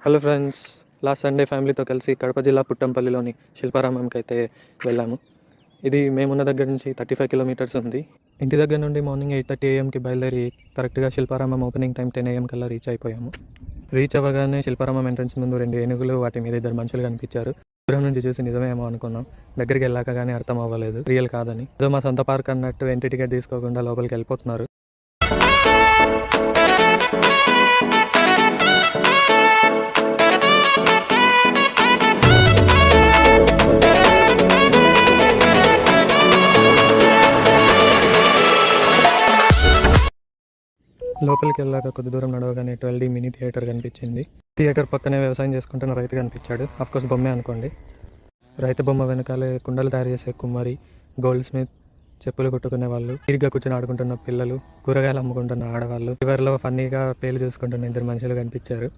Hello friends, last Sunday ఫ్యామిలీతో కలిసి కడప జిల్లా పుట్టంపల్లిలోని శిల్పారామంకి అయితే వెళ్ళాము. ఇది మేమున్న దగ్గర నుంచి 35 కిలోమీటర్స్ ఉంది. ఇంటి దగ్గర నుండి మార్నింగ్ 8:30 AM బయలుదేరి కరెక్ట్గా శిల్పారామం ఓపెనింగ్ టైం 10 AM కల్లా రీచ్ అయిపోయాము. రీచ్ అవ్వగానే శిల్పారామం ఎంట్రన్స్ ముందు 2 ఏనుగులు, వాటి మీద 2 మనుషులు కనిపించారు. దూరం నుంచి చూసి నిజమేమో అనుకున్నాం. దగ్గరికి వెళ్ళాక కానీ అర్థం అవ్వలేదు రియల్ కాదని. ఏదో మా సొంత పార్క్ అన్నట్టు ఎంట్రీ టికెట్ తీసుకోకుండా లోపలికి వెళ్ళిపోతున్నారు. లోపలికి వెళ్ళాక కొద్ది దూరం నడవగానే 12D మినీ థియేటర్ కనిపించింది. థియేటర్ పక్కనే వ్యవసాయం చేసుకుంటున్న రైతు కనిపించాడు. ఆఫ్కోర్స్ బొమ్మే అనుకోండి. రైతు బొమ్మ వెనకాలే కుండలు తయారు చేసే కుమ్మరి, గోల్డ్ స్మిత్, చెప్పులు కుట్టుకునే వాళ్ళు, తీరిగ్గా కూర్చొని ఆడుకుంటున్న పిల్లలు, కూరగాయలు అమ్ముకుంటున్న ఆడవాళ్ళు, చివరిలో ఫన్నీగా పేలు చూసుకుంటున్న 2 మనుషులు కనిపించారు.